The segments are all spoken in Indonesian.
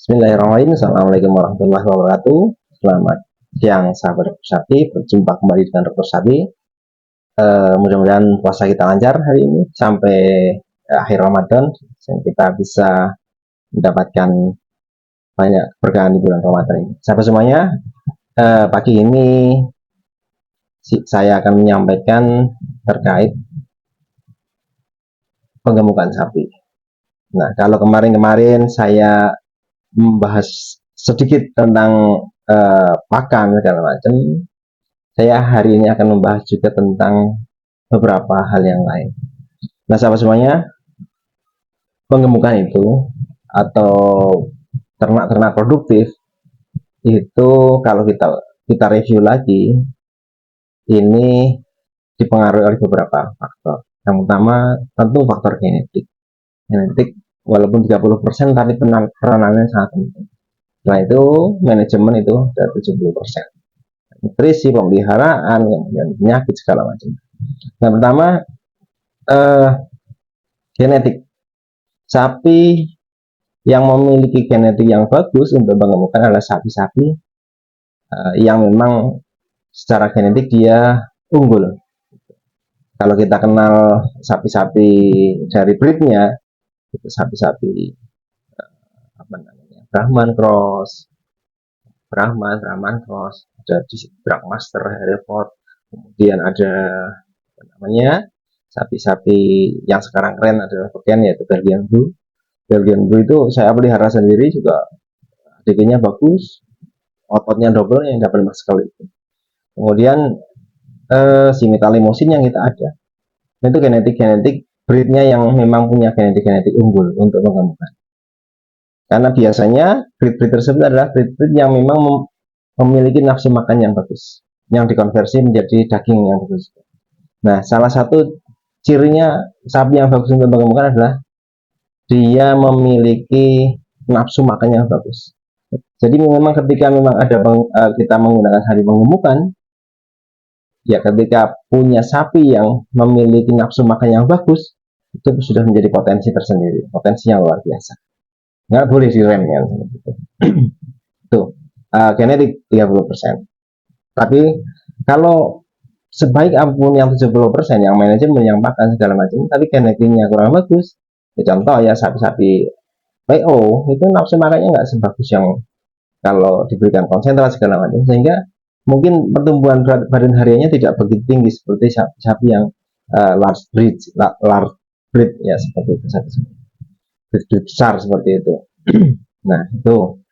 Bismillahirrahmanirrahim. Assalamualaikum warahmatullahi wabarakatuh. Selamat siang sahabat Dokter Sapi. Berjumpa kembali dengan Dokter Sapi. Mudah-mudahan puasa kita lancar hari ini sampai akhir Ramadan. Kita bisa mendapatkan banyak keberkahan di bulan Ramadan ini. Sahabat semuanya, pagi ini saya akan menyampaikan terkait penggemukan sapi. Nah, kalau kemarin-kemarin saya membahas sedikit tentang pakan segala macam, saya hari ini akan membahas juga tentang beberapa hal yang lain. Nah, sahabat semuanya, penggemukan itu atau ternak-ternak produktif itu kalau kita review lagi, ini dipengaruhi oleh beberapa faktor. Yang pertama tentu faktor genetik. Genetik walaupun 30% tapi peranannya sangat penting. Setelah itu manajemen itu sudah 70%. Nutrisi, pemeliharaan, kemudian penyakit segala macam. Yang pertama genetik. Sapi yang memiliki genetik yang bagus untuk mengemukan adalah sapi-sapi yang memang secara genetik dia unggul. Kalau kita kenal sapi-sapi dari breednya, itu sapi-sapi Brahman Cross, Brahman Cross, ada di Dragmaster, Hereford, kemudian ada sapi-sapi yang sekarang keren adalah Belgian, yaitu Belgian Blue. Belgian Blue itu saya pelihara sendiri juga, ADG-nya bagus, ototnya double yang double sekali itu. Kemudian si metalimosin yang kita ada, itu genetik breednya yang memang punya genetik unggul untuk mengemukan. Karena biasanya breed tersebut adalah breed yang memang memiliki nafsu makan yang bagus, yang dikonversi menjadi daging yang bagus. Nah, salah satu cirinya sapi yang bagus untuk mengemukan adalah dia memiliki nafsu makan yang bagus. Jadi memang ketika memang ada kita menggunakan hari mengemukan, ya ketika punya sapi yang memiliki nafsu makan yang bagus, itu sudah menjadi potensi tersendiri, potensi yang luar biasa. Nggak boleh direm ya. Tuh, genetik 30%. Tapi kalau sebaik apapun yang 70% yang manajemen, yang pakan segala macam, tapi genetiknya kurang bagus, ya contoh ya sapi-sapi PO itu nafsu makannya nggak sebagus yang kalau diberikan konsentrasi segala macam, sehingga mungkin pertumbuhan badan hariannya tidak begitu tinggi seperti sapi-sapi yang large breed ya, seperti itu, breed besar seperti itu. Nah, itu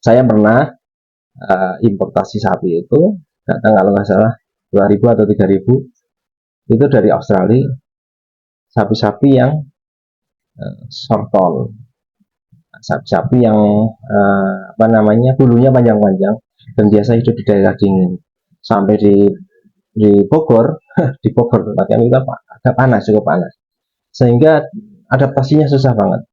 saya pernah importasi sapi itu datang kalau nggak salah 2.000 atau 3.000 itu dari Australia, sapi-sapi yang short-tone, sapi-sapi yang bulunya panjang-panjang dan biasa hidup di daerah dingin. Sampai di Bogor di Bogor tempatnya itu agak panas, cukup panas, sehingga adaptasinya susah banget.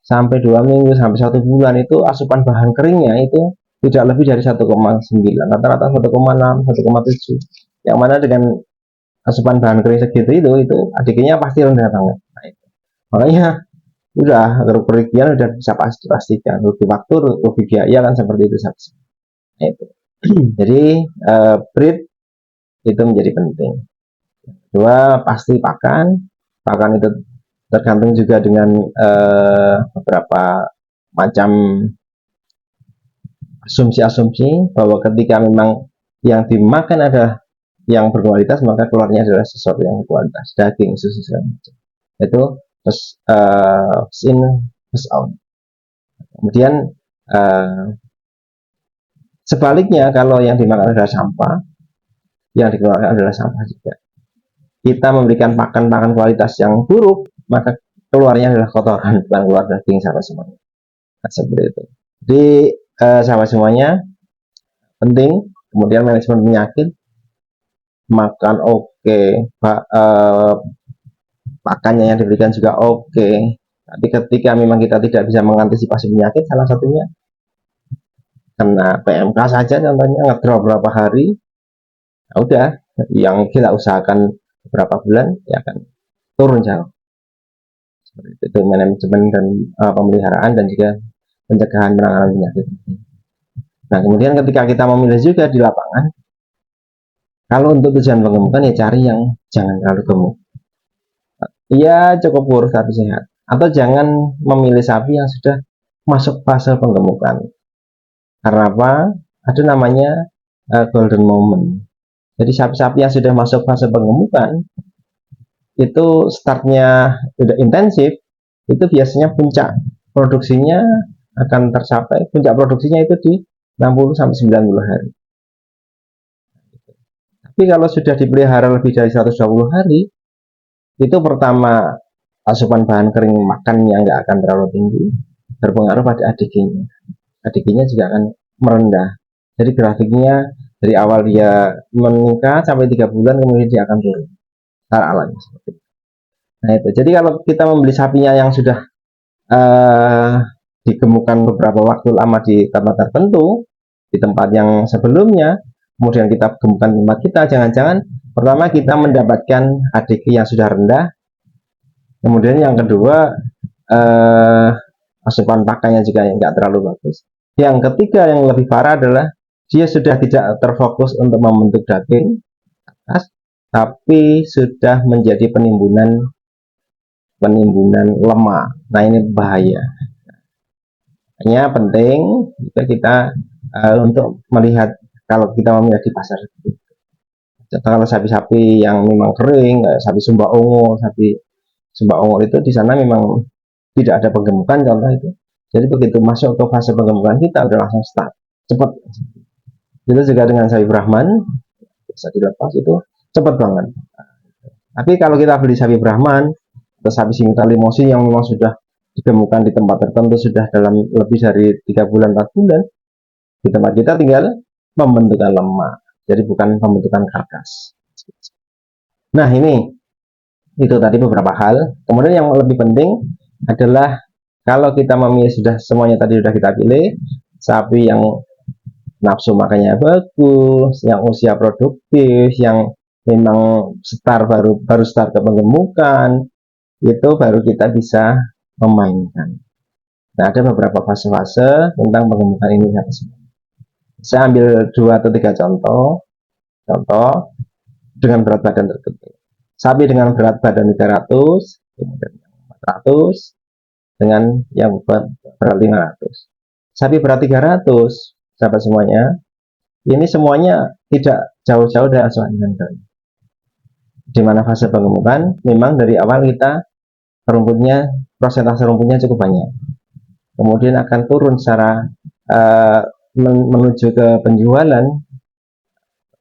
Sampai 2 minggu sampai 1 bulan itu asupan bahan keringnya itu tidak lebih dari 1,9, rata-rata 1,6, 1,7, yang mana dengan asupan bahan kering segitu itu ADG-nya pasti rendah banget. Nah, itu makanya udah kerugian udah bisa pastikan, rugi waktu, rugi biaya kan, seperti itu saja. Nah, itu jadi breed itu menjadi penting. Kedua, pasti pakan itu tergantung juga dengan beberapa macam asumsi bahwa ketika memang yang dimakan adalah yang berkualitas, maka keluarnya adalah sesuatu yang berkualitas, daging, susu, itu in first out. Kemudian sebaliknya, kalau yang dimakan adalah sampah, yang dikeluarkan adalah sampah juga. Kita memberikan pakan kualitas yang buruk, maka keluarnya adalah kotoran, bukan keluar daging, sahabat semuanya. Nah, seperti itu. Jadi sahabat semuanya, penting. Kemudian manajemen penyakit, makan oke, pakannya yang diberikan juga oke. Tapi ketika memang kita tidak bisa mengantisipasi penyakit, salah satunya kena PMK saja contohnya, ngedrop berapa hari, ya udah, yang kita usahakan beberapa bulan ya akan turun jauh. Seperti itu manajemen dan pemeliharaan dan juga pencegahan penanganan penyakit. Nah, kemudian ketika kita memilih juga di lapangan, kalau untuk tujuan pengemukan ya cari yang jangan terlalu gemuk. Iya cukup kurus tapi sehat. Atau jangan memilih sapi yang sudah masuk fase penggemukan. Karena apa? Ada namanya golden moment. Jadi sapi-sapi yang sudah masuk fase penggemukan itu startnya sudah intensif, itu biasanya puncak produksinya akan tercapai, puncak produksinya itu di 60 sampai 90 hari. Tapi kalau sudah dipelihara lebih dari 120 hari, itu pertama asupan bahan kering makannya nggak akan terlalu tinggi, berpengaruh pada ADG-nya. ADG-nya juga akan merendah. Jadi grafiknya dari awal dia meningkat sampai 3 bulan kemudian dia akan turun. Secara alami seperti itu. Nah itu. Jadi kalau kita membeli sapinya yang sudah digemukan beberapa waktu lama di tempat tertentu, di tempat yang sebelumnya, kemudian kita gemukan tempat kita, jangan-jangan pertama kita mendapatkan ADG yang sudah rendah, kemudian yang kedua asupan pakannya juga yang nggak terlalu bagus. Yang ketiga yang lebih parah adalah dia sudah tidak terfokus untuk membentuk daging, tapi sudah menjadi penimbunan lemak. Nah ini bahaya. Hanya penting jika kita untuk melihat kalau kita memilih di pasar. Kalau sapi-sapi yang memang kering, sapi Sumba Ungu, itu di sana memang tidak ada penggemukan contoh itu. Jadi begitu masuk ke fase penggemukan kita udah langsung start cepat. Itu juga dengan sapi Brahman bisa dilepas itu cepat banget. Tapi kalau kita beli sapi Brahman atau sapi Simita Limosin yang memang sudah ditemukan di tempat tertentu sudah dalam lebih dari 3 bulan 4 bulan, di tempat kita tinggal pembentukan lemak, jadi bukan pembentukan karkas. Nah ini itu tadi beberapa hal. Kemudian yang lebih penting adalah kalau kita memilih sudah semuanya tadi sudah kita pilih, sapi yang nafsu makannya bagus, yang usia produktif, yang memang baru start ke penggemukan, itu baru kita bisa memainkan. Nah, ada beberapa fase-fase tentang penggemukan ini. Saya ambil 2 atau 3 contoh dengan berat badan tertentu. Sapi dengan berat badan 300, kemudian 400, dengan yang berat 500. Sapi berat 300, sahabat semuanya, ini semuanya tidak jauh-jauh dari asupan bahan. Di mana fase penggemukan, memang dari awal kita rumputnya, persentase rumputnya cukup banyak. Kemudian akan turun secara menuju ke penjualan.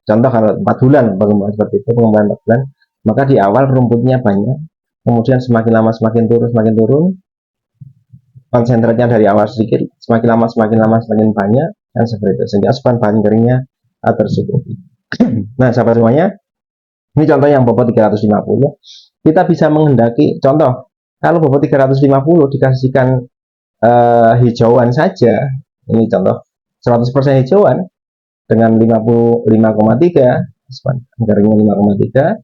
Contoh kalau 4 bulan pengembangan seperti itu, pengembangan 4 bulan, maka di awal rumputnya banyak, kemudian semakin lama semakin turun, konsentratnya dari awal sedikit, semakin lama semakin banyak, dan seperti itu, sehingga asupan bahan keringnya tercukupi. Nah, sahabat semuanya, ini contoh yang bobot 350, kita bisa menghendaki, contoh, kalau bobot 350 dikasihkan hijauan saja, ini contoh 100% hijauan dengan 55,3, keringnya 5,3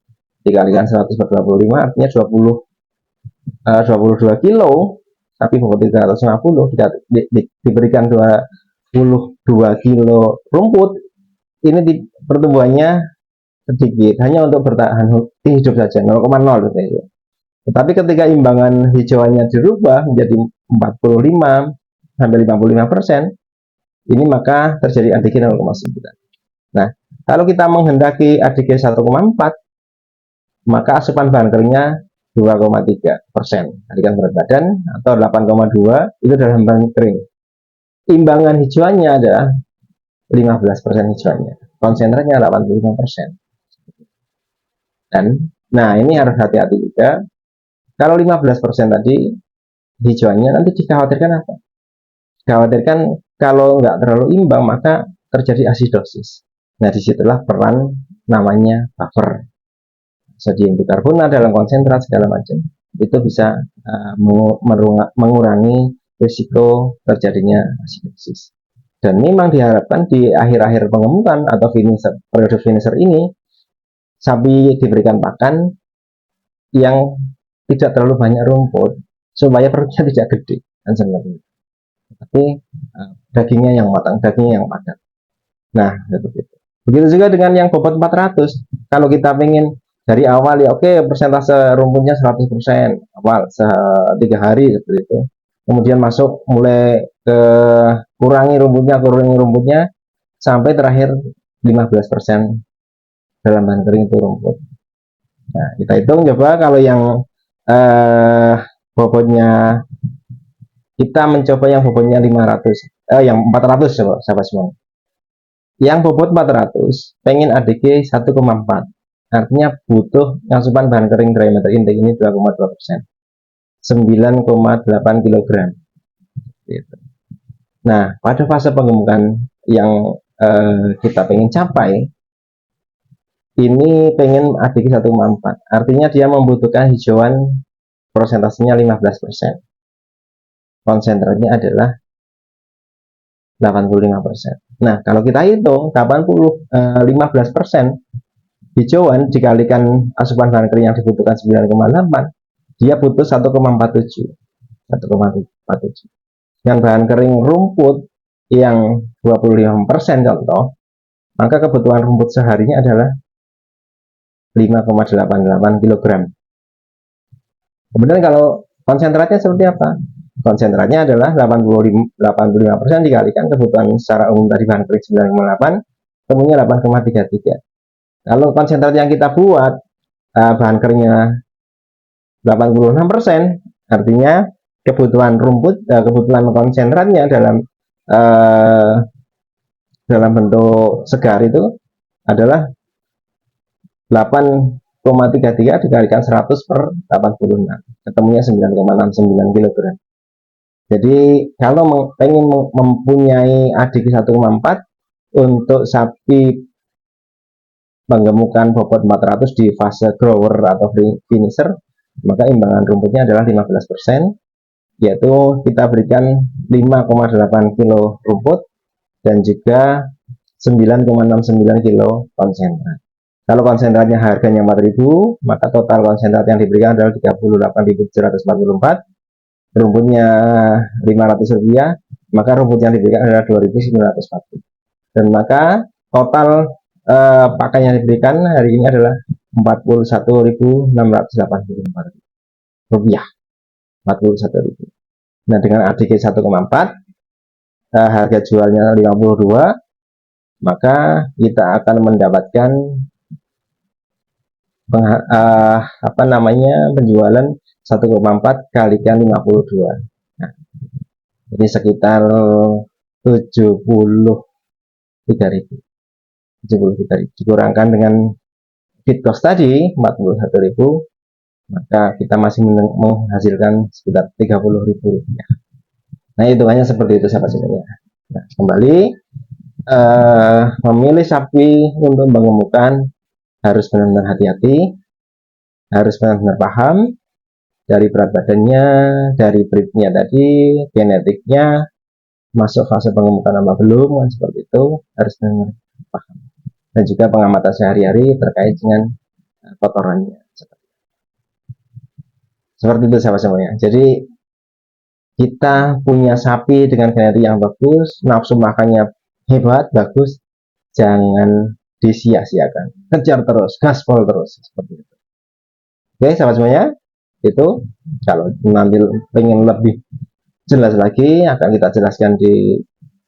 dikalikan 100 per 25 artinya 22 kilo, tapi bobot 350 diberikan 22 kilo rumput, ini pertumbuhannya sedikit, hanya untuk bertahan hidup saja 0,0 gitu. Tetapi ketika imbangan hijauannya dirubah menjadi 45 sampai 55%, ini maka terjadi ADG 0,9. Nah, kalau kita menghendaki ADG 1,4, maka asupan bahan keringnya 2,3%, kalikan berat badan, atau 8,2 itu dalam bahan kering. Imbangan hijauannya adalah 15% hijauannya, konsentratnya 85%. Dan, nah ini harus hati-hati juga. Kalau 15% tadi hijauannya nanti dikhawatirkan apa? Dikhawatirkan kalau nggak terlalu imbang maka terjadi asidosis. Nah disitulah peran namanya buffer. Sodium bikarbonat dalam konsentrat segala macam itu bisa mengurangi risiko terjadinya asidosis. Dan memang diharapkan di akhir-akhir pengemukan atau periode finisher ini sapi diberikan pakan yang tidak terlalu banyak rumput supaya perutnya tidak gede dan sebagainya. tapi dagingnya yang matang, dagingnya yang padat. Nah, begitu. Begitu juga dengan yang bobot 400. Kalau kita pengen dari awal ya oke, persentase rumputnya 100% awal 3 hari seperti itu. Kemudian masuk mulai ke kurangi rumputnya sampai terakhir 15% dalam bahan kering itu rumput. Nah, kita hitung coba kalau yang eh, bobotnya, kita mencoba yang bobotnya 500, yang 400 coba sahabat semua. Yang bobot 400 pengen ADG 1,4, artinya butuh asupan bahan kering dry matter index ini 2,2%, 9,8 kg gitu. Nah, pada fase penggemukan yang kita pengen capai ini pengen ADG 1,4, artinya dia membutuhkan hijauan prosentasenya 15%, konsentratnya adalah 85%. Nah, kalau kita hitung 15% hijauan dikalikan asupan bahan kering yang dibutuhkan 9,8, dia butuh 1,47. 1,47. Yang bahan kering rumput yang 25% contoh, maka kebutuhan rumput seharinya adalah 5,88 kg. Kemudian kalau konsentratnya seperti apa? Konsentratnya adalah 85% dikalikan kebutuhan secara umum tadi bahan kering 9,8, temunya 8,33. Kalau konsentrat yang kita buat bahan keringnya 86%, artinya kebutuhan rumput, kebutuhan konsentratnya dalam bentuk segar itu adalah 8,33 dikalikan 100 per 86, ketemunya 9,69 kg. Jadi kalau pengen mempunyai ADG 1,4 untuk sapi penggemukan bobot 400 di fase grower atau finisher, maka imbangan rumputnya adalah 15%, yaitu kita berikan 5,8 kilo rumput dan juga 9,69 kilo konsentrat. Kalau konsentratnya harganya 4.000, maka total konsentrat yang diberikan adalah 38.744, rumputnya 500 rupiah, maka rumput yang diberikan adalah 2.940. Dan maka total pakan yang diberikan hari ini adalah 41.684 rupiah. 41.000. Nah, dengan ADG 1,4, harga jualnya 52, maka kita akan mendapatkan penjualan 1,4 kalikan 52. Nah, jadi sekitar 73.000. Dikurangkan dengan feed cost tadi 41.000, maka kita masih menghasilkan sekitar 30.000 rupiah. Nah, hitungannya seperti itu sahabat semuanya. Nah, kembali memilih sapi untuk mengemukan harus benar-benar hati-hati, harus benar-benar paham dari berat badannya, dari breednya tadi, genetiknya, masuk fase pengemukan apa belum, kan seperti itu, harus benar-benar paham. Dan juga pengamatan sehari-hari terkait dengan kotorannya. Seperti itu sahabat semuanya. Jadi kita punya sapi dengan genetik yang bagus, nafsu makannya hebat, bagus, jangan disia-siakan, kejar terus, gaspol terus, seperti itu. Oke sahabat semuanya, itu kalau nanti pengen lebih jelas lagi akan kita jelaskan di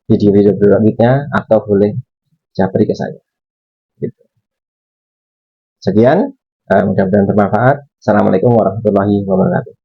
video-video berikutnya, atau boleh japri ke saya gitu. Sekian, mudah-mudahan bermanfaat. Assalamualaikum warahmatullahi wabarakatuh.